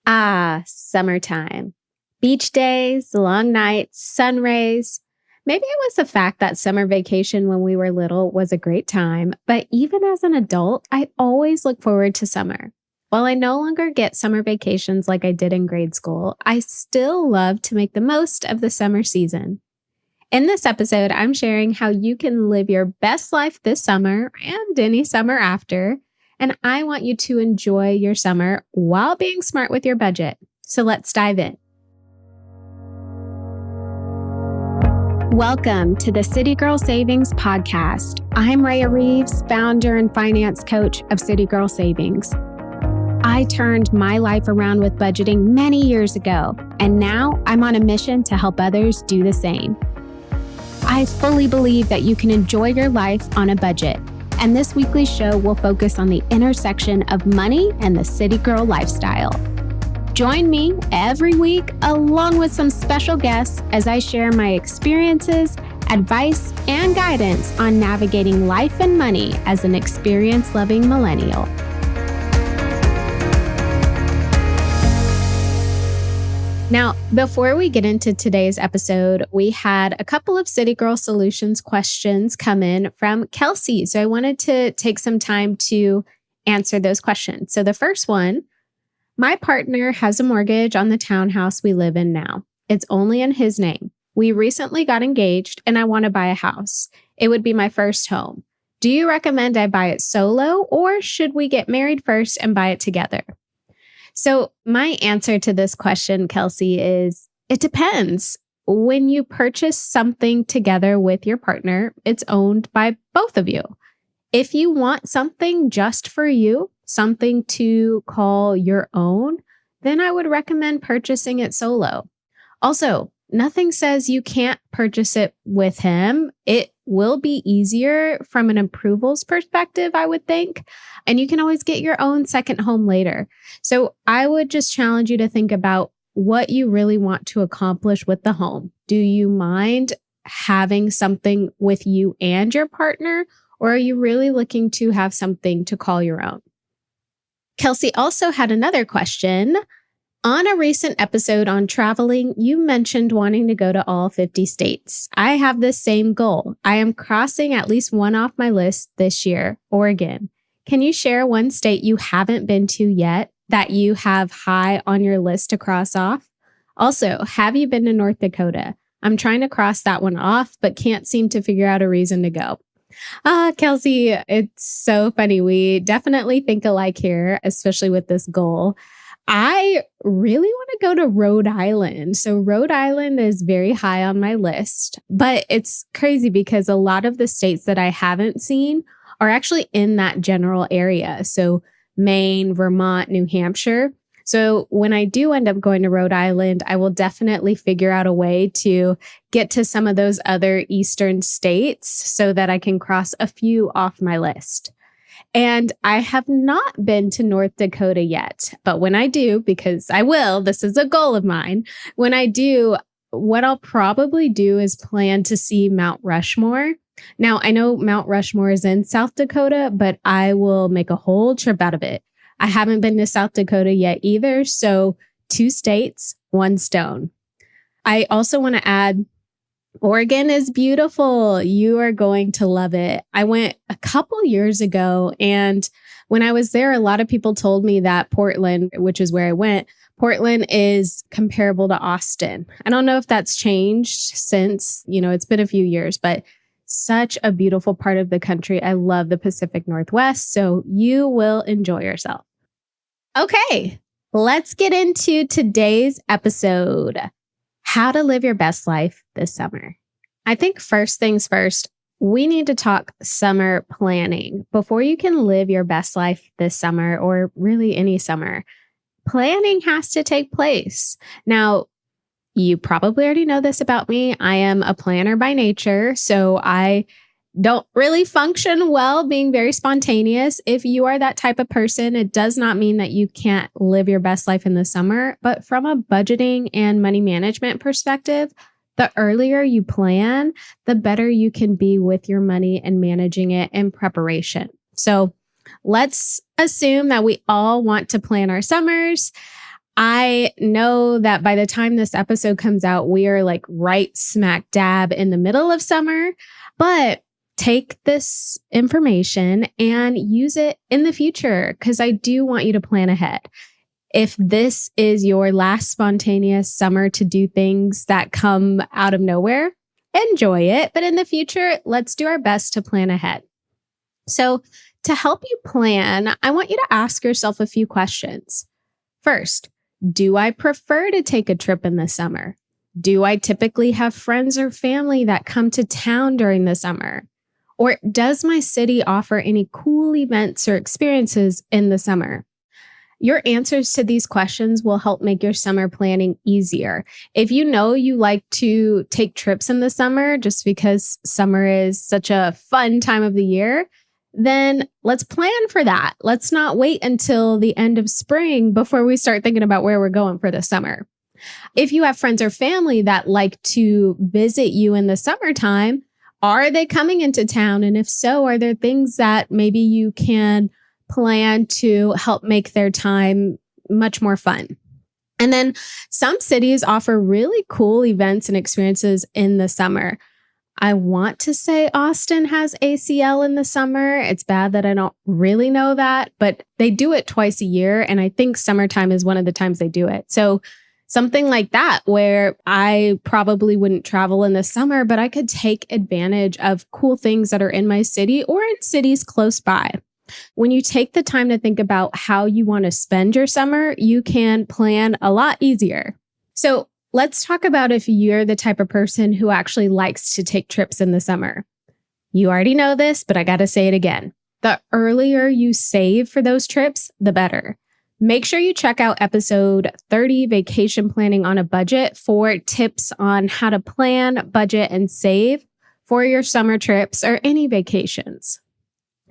Summertime. Beach days, long nights, sun rays. Maybe it was the fact that summer vacation when we were little was a great time, but even as an adult, I always look forward to summer. While I no longer get summer vacations like I did in grade school, I still love to make the most of the summer season. In this episode, I'm sharing how you can live your best life this summer and any summer after. And I want you to enjoy your summer while being smart with your budget. So let's dive in. Welcome to the City Girl Savings Podcast. I'm Rhea Reeves, founder and finance coach of City Girl Savings. I turned my life around with budgeting many years ago, and now I'm on a mission to help others do the same. I fully believe that you can enjoy your life on a budget, and this weekly show will focus on the intersection of money and the city girl lifestyle. Join me every week along with some special guests as I share my experiences, advice, and guidance on navigating life and money as an experience-loving millennial. Now, before we get into today's episode, we had a couple of City Girl Solutions questions come in from Kelsey. So I wanted to take some time to answer those questions. So the first one, my partner has a mortgage on the townhouse we live in now. It's only in his name. We recently got engaged and I want to buy a house. It would be my first home. Do you recommend I buy it solo or should we get married first and buy it together? So my answer to this question, Kelsey, is it depends. When you purchase something together with your partner, it's owned by both of you. If you want something just for you, something to call your own, then I would recommend purchasing it solo. Also, nothing says you can't purchase it with him. It will be easier from an approvals perspective, I would think. And you can always get your own second home later. So I would just challenge you to think about what you really want to accomplish with the home. Do you mind having something with you and your partner, or are you really looking to have something to call your own? Kelsey also had another question. On a recent episode on traveling, you mentioned wanting to go to all 50 states. I have the same goal. I am crossing at least one off my list this year, Oregon. Can you share one state you haven't been to yet that you have high on your list to cross off? Also, have you been to North Dakota? I'm trying to cross that one off, but can't seem to figure out a reason to go. Kelsey, it's so funny. We definitely think alike here, especially with this goal. I really want to go to Rhode Island. So Rhode Island is very high on my list, but it's crazy because a lot of the states that I haven't seen are actually in that general area. So Maine, Vermont, New Hampshire. So when I do end up going to Rhode Island, I will definitely figure out a way to get to some of those other eastern states so that I can cross a few off my list. And I have not been to North Dakota yet, but when I do, because I will, this is a goal of mine. When I do, what I'll probably do is plan to see Mount Rushmore. Now, I know Mount Rushmore is in South Dakota, but I will make a whole trip out of it. I haven't been to South Dakota yet either. So 2 states, 1 stone. I also want to add, Oregon is beautiful. You are going to love it. I went a couple years ago, and when I was there, a lot of people told me that Portland, which is where I went, Portland is comparable to Austin. I don't know if that's changed since, it's been a few years, but such a beautiful part of the country. I love the Pacific Northwest, so you will enjoy yourself. Okay, let's get into today's episode. How to live your best life this summer. I think first things first, we need to talk summer planning. Before you can live your best life this summer, or really any summer, planning has to take place. Now, you probably already know this about me. I am a planner by nature, so I don't really function well being very spontaneous. If you are that type of person, it does not mean that you can't live your best life in the summer. But from a budgeting and money management perspective, the earlier you plan, the better you can be with your money and managing it in preparation. So let's assume that we all want to plan our summers. I know that by the time this episode comes out, we are like right smack dab in the middle of summer, but take this information and use it in the future because I do want you to plan ahead. If this is your last spontaneous summer to do things that come out of nowhere, enjoy it. But in the future, let's do our best to plan ahead. So to help you plan, I want you to ask yourself a few questions. First, do I prefer to take a trip in the summer? Do I typically have friends or family that come to town during the summer? Or does my city offer any cool events or experiences in the summer? Your answers to these questions will help make your summer planning easier. If you know you like to take trips in the summer just because summer is such a fun time of the year, then let's plan for that. Let's not wait until the end of spring before we start thinking about where we're going for the summer. If you have friends or family that like to visit you in the summertime, are they coming into town? And if so, are there things that maybe you can plan to help make their time much more fun? And then some cities offer really cool events and experiences in the summer. I want to say Austin has ACL in the summer. It's bad that I don't really know that, but they do it twice a year. And I think summertime is one of the times they do it. So something like that, where I probably wouldn't travel in the summer, but I could take advantage of cool things that are in my city or in cities close by. When you take the time to think about how you want to spend your summer, you can plan a lot easier. So let's talk about if you're the type of person who actually likes to take trips in the summer. You already know this, but I got to say it again. The earlier you save for those trips, the better. Make sure you check out episode 30, Vacation Planning on a Budget, for tips on how to plan, budget, and save for your summer trips or any vacations.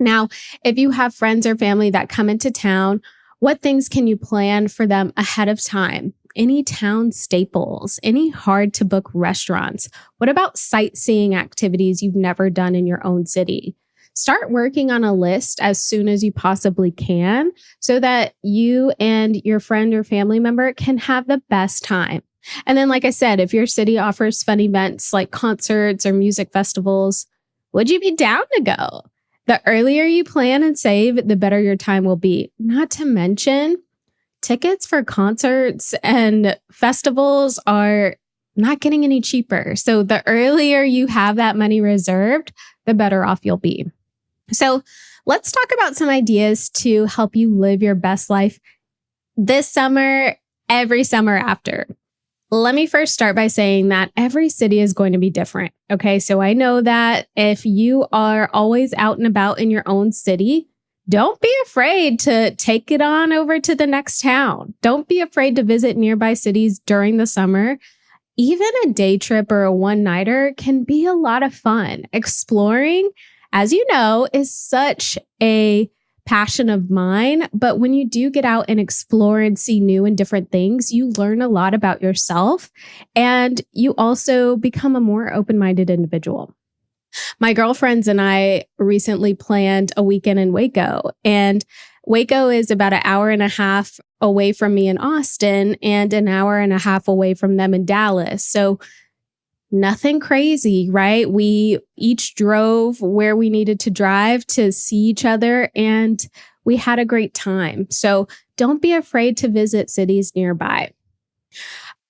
Now, if you have friends or family that come into town, what things can you plan for them ahead of time? Any town staples, any hard to book restaurants? What about sightseeing activities you've never done in your own city? Start working on a list as soon as you possibly can so that you and your friend or family member can have the best time. And then, like I said, if your city offers fun events like concerts or music festivals, would you be down to go? The earlier you plan and save, the better your time will be. Not to mention, tickets for concerts and festivals are not getting any cheaper. So the earlier you have that money reserved, the better off you'll be. So let's talk about some ideas to help you live your best life this summer, every summer after. Let me first start by saying that every city is going to be different. Okay, so I know that if you are always out and about in your own city, don't be afraid to take it on over to the next town. Don't be afraid to visit nearby cities during the summer. Even a day trip or a one-nighter can be a lot of fun. Exploring, as you know, is such a passion of mine. But when you do get out and explore and see new and different things, you learn a lot about yourself and you also become a more open-minded individual. My girlfriends and I recently planned a weekend in Waco, and Waco is about an hour and a half away from me in Austin and an hour and a half away from them in Dallas. So nothing crazy, right? We each drove where we needed to drive to see each other, and we had a great time. So don't be afraid to visit cities nearby.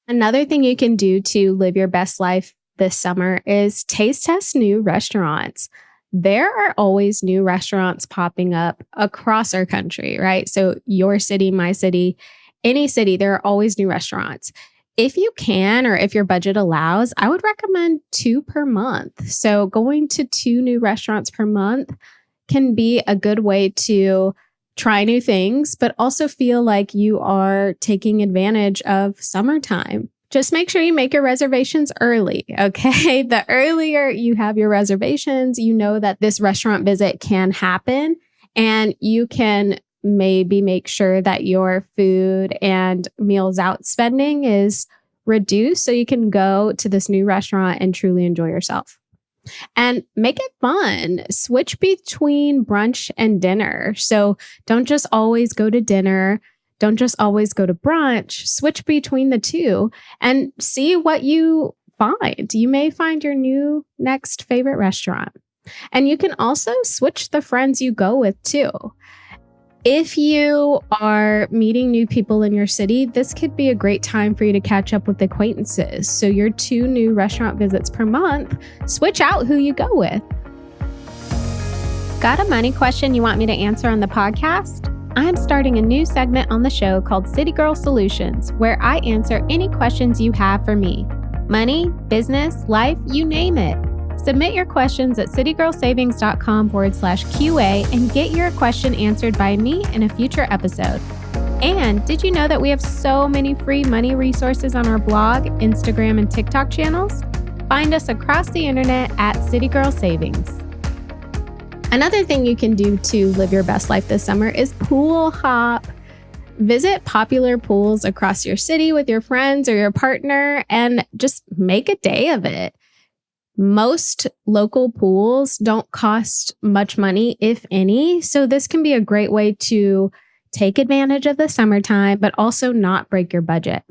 Another thing you can do to live your best life this summer is taste test new restaurants. There are always new restaurants popping up across our country, right? So your city, my city, any city, there are always new restaurants. If you can, or if your budget allows, I would recommend 2 per month. So going to 2 new restaurants per month can be a good way to try new things, but also feel like you are taking advantage of summertime. Just make sure you make your reservations early, okay? The earlier you have your reservations, you know that this restaurant visit can happen, and you can maybe make sure that your food and meals out spending is reduced so you can go to this new restaurant and truly enjoy yourself. And make it fun. Switch between brunch and dinner. So don't just always go to dinner. Don't just always go to brunch, switch between the two and see what you find. You may find your new next favorite restaurant. And you can also switch the friends you go with too. If you are meeting new people in your city, this could be a great time for you to catch up with acquaintances. So your 2 new restaurant visits per month, switch out who you go with. Got a money question you want me to answer on the podcast? I'm starting a new segment on the show called City Girl Solutions, where I answer any questions you have for me. Money, business, life, you name it. Submit your questions at citygirlsavings.com/QA and get your question answered by me in a future episode. And did you know that we have so many free money resources on our blog, Instagram, and TikTok channels? Find us across the internet at City Girl Savings. Another thing you can do to live your best life this summer is pool hop. Visit popular pools across your city with your friends or your partner and just make a day of it. Most local pools don't cost much money, if any, so this can be a great way to take advantage of the summertime, but also not break your budget.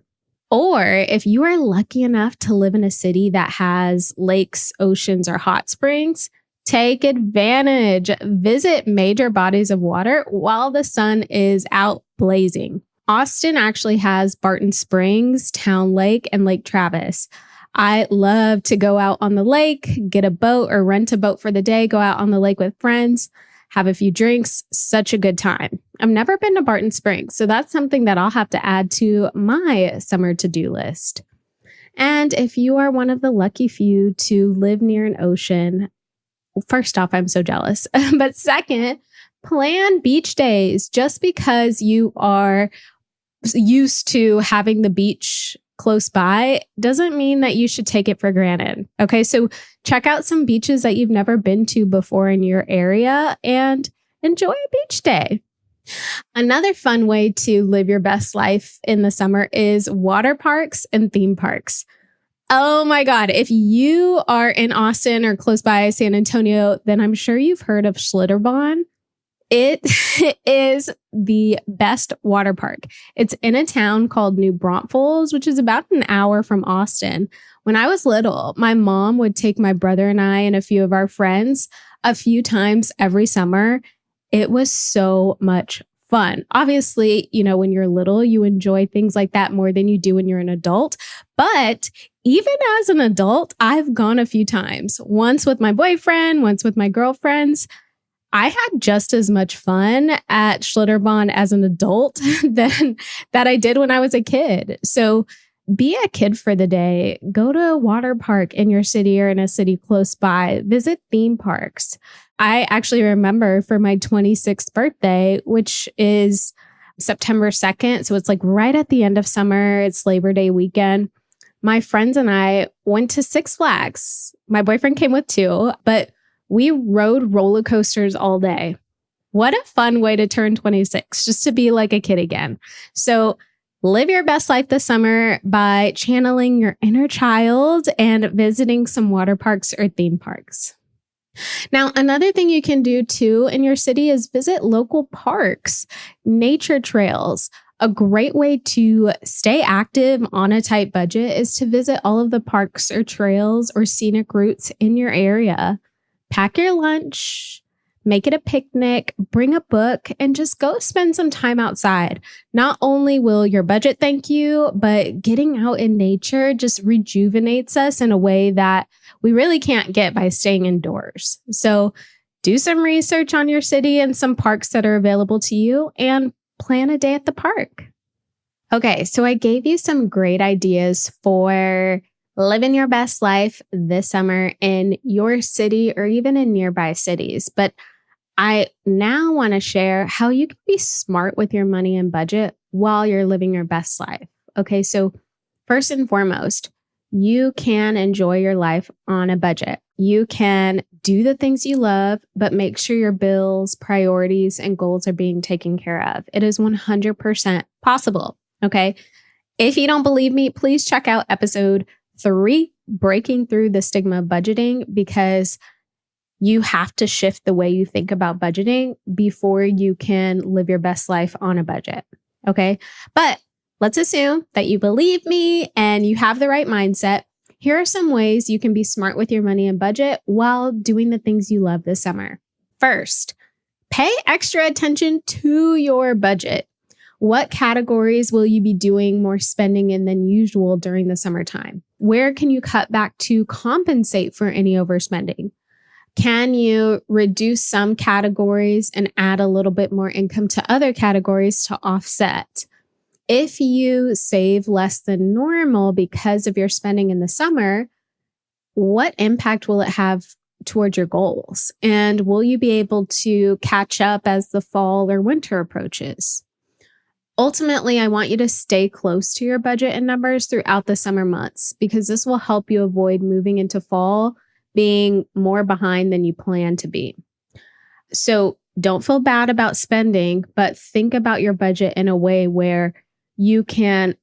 Or if you are lucky enough to live in a city that has lakes, oceans, or hot springs, take advantage. Visit major bodies of water while the sun is out blazing. Austin actually has Barton Springs, Town Lake, and Lake Travis. I love to go out on the lake, get a boat or rent a boat for the day, go out on the lake with friends, have a few drinks. Such a good time. I've never been to Barton Springs, so that's something that I'll have to add to my summer to-do list. And if you are one of the lucky few to live near an ocean, first off, I'm so jealous. But second, plan beach days. Just because you are used to having the beach close by doesn't mean that you should take it for granted. Okay, so check out some beaches that you've never been to before in your area and enjoy a beach day. Another fun way to live your best life in the summer is water parks and theme parks. Oh my God, if you are in Austin or close by San Antonio, then I'm sure you've heard of Schlitterbahn. It is the best water park. It's in a town called New Braunfels, which is about an hour from Austin. When I was little, my mom would take my brother and I and a few of our friends a few times every summer. It was so much fun. Obviously, when you're little, you enjoy things like that more than you do when you're an adult. But even as an adult, I've gone a few times, once with my boyfriend, once with my girlfriends. I had just as much fun at Schlitterbahn as an adult than that I did when I was a kid. So be a kid for the day. Go to a water park in your city or in a city close by. Visit theme parks. I actually remember for my 26th birthday, which is September 2nd. So it's like right at the end of summer. It's Labor Day weekend. My friends and I went to Six Flags. My boyfriend came with 2, but we rode roller coasters all day. What a fun way to turn 26, just to be like a kid again. So live your best life this summer by channeling your inner child and visiting some water parks or theme parks. Now, another thing you can do too in your city is visit local parks, nature trails. A great way to stay active on a tight budget is to visit all of the parks or trails or scenic routes in your area. Pack your lunch, make it a picnic, bring a book, and just go spend some time outside. Not only will your budget thank you, but getting out in nature just rejuvenates us in a way that we really can't get by staying indoors. So do some research on your city and some parks that are available to you and plan a day at the park. Okay, so I gave you some great ideas for living your best life this summer in your city or even in nearby cities. But I now want to share how you can be smart with your money and budget while you're living your best life. Okay, so first and foremost, you can enjoy your life on a budget. You can do the things you love, but make sure your bills, priorities, and goals are being taken care of. It is 100% possible. Okay, if you don't believe me, please check out episode 3, breaking through the stigma of budgeting, because you have to shift the way you think about budgeting before you can live your best life on a budget. Okay. But let's assume that you believe me and you have the right mindset. Here are some ways you can be smart with your money and budget while doing the things you love this summer. First, pay extra attention to your budget. What categories will you be doing more spending in than usual during the summertime? Where can you cut back to compensate for any overspending? Can you reduce some categories and add a little bit more income to other categories to offset? If you save less than normal because of your spending in the summer, what impact will it have towards your goals? And will you be able to catch up as the fall or winter approaches? Ultimately, I want you to stay close to your budget and numbers throughout the summer months because this will help you avoid moving into fall being more behind than you plan to be. So don't feel bad about spending, but think about your budget in a way where you can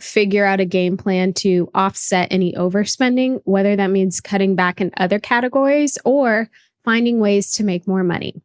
figure out a game plan to offset any overspending, whether that means cutting back in other categories or finding ways to make more money.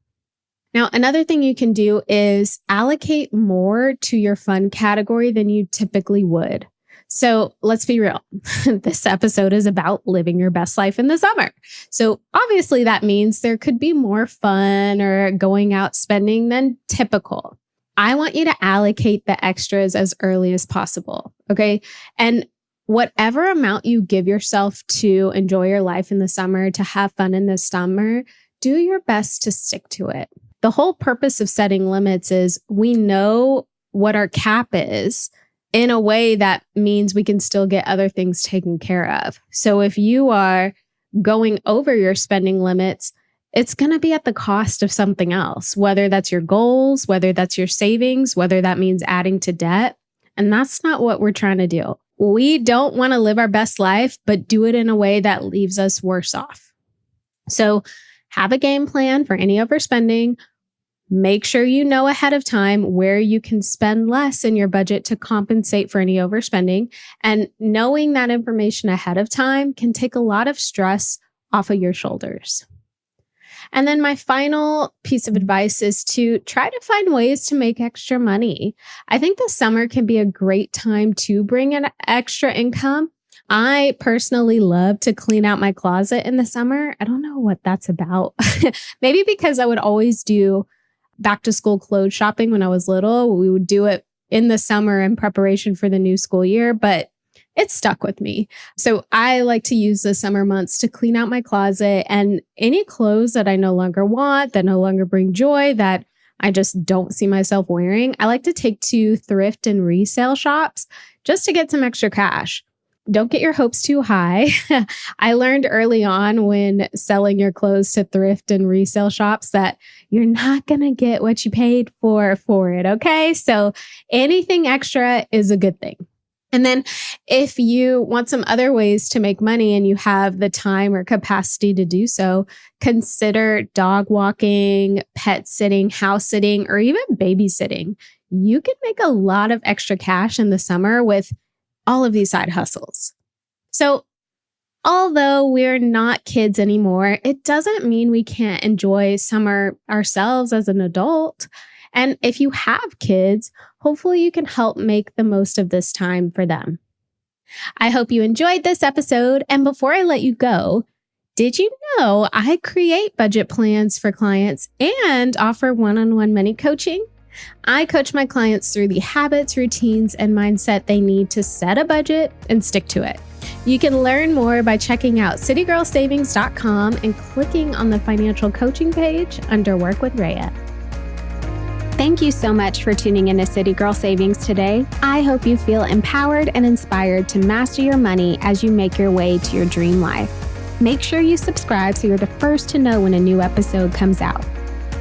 Now, another thing you can do is allocate more to your fun category than you typically would. So let's be real. This episode is about living your best life in the summer. So obviously that means there could be more fun or going out spending than typical. I want you to allocate the extras as early as possible. Okay. And whatever amount you give yourself to enjoy your life in the summer, to have fun in the summer, do your best to stick to it. The whole purpose of setting limits is we know what our cap is in a way that means we can still get other things taken care of. So if you are going over your spending limits, it's going to be at the cost of something else, whether that's your goals, whether that's your savings, whether that means adding to debt. And that's not what we're trying to do. We don't want to live our best life, but do it in a way that leaves us worse off. So have a game plan for any overspending. Make sure you know ahead of time where you can spend less in your budget to compensate for any overspending. And knowing that information ahead of time can take a lot of stress off of your shoulders. And then my final piece of advice is to try to find ways to make extra money. I think the summer can be a great time to bring in extra income. I personally love to clean out my closet in the summer. I don't know what that's about. Maybe because I would always do back to school clothes shopping when I was little. We would do it in the summer in preparation for the new school year, but it stuck with me. So I like to use the summer months to clean out my closet, and any clothes that I no longer want, that no longer bring joy, that I just don't see myself wearing, I like to take to thrift and resale shops just to get some extra cash. Don't get your hopes too high. I learned early on when selling your clothes to thrift and resale shops that you're not going to get what you paid for it. Okay. So anything extra is a good thing. And then if you want some other ways to make money and you have the time or capacity to do so, consider dog walking, pet sitting, house sitting, or even babysitting. You can make a lot of extra cash in the summer with all of these side hustles. So although we're not kids anymore, it doesn't mean we can't enjoy summer ourselves as an adult. And if you have kids, hopefully you can help make the most of this time for them. I hope you enjoyed this episode. And before I let you go, did you know I create budget plans for clients and offer one-on-one money coaching? I coach my clients through the habits, routines, and mindset they need to set a budget and stick to it. You can learn more by checking out citygirlsavings.com and clicking on the financial coaching page under Work with Rhea. Thank you so much for tuning into City Girl Savings today. I hope you feel empowered and inspired to master your money as you make your way to your dream life. Make sure you subscribe so you're the first to know when a new episode comes out.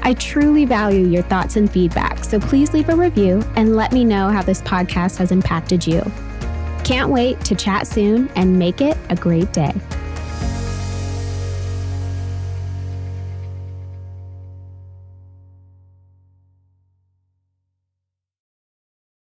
I truly value your thoughts and feedback, so please leave a review and let me know how this podcast has impacted you. Can't wait to chat soon and make it a great day.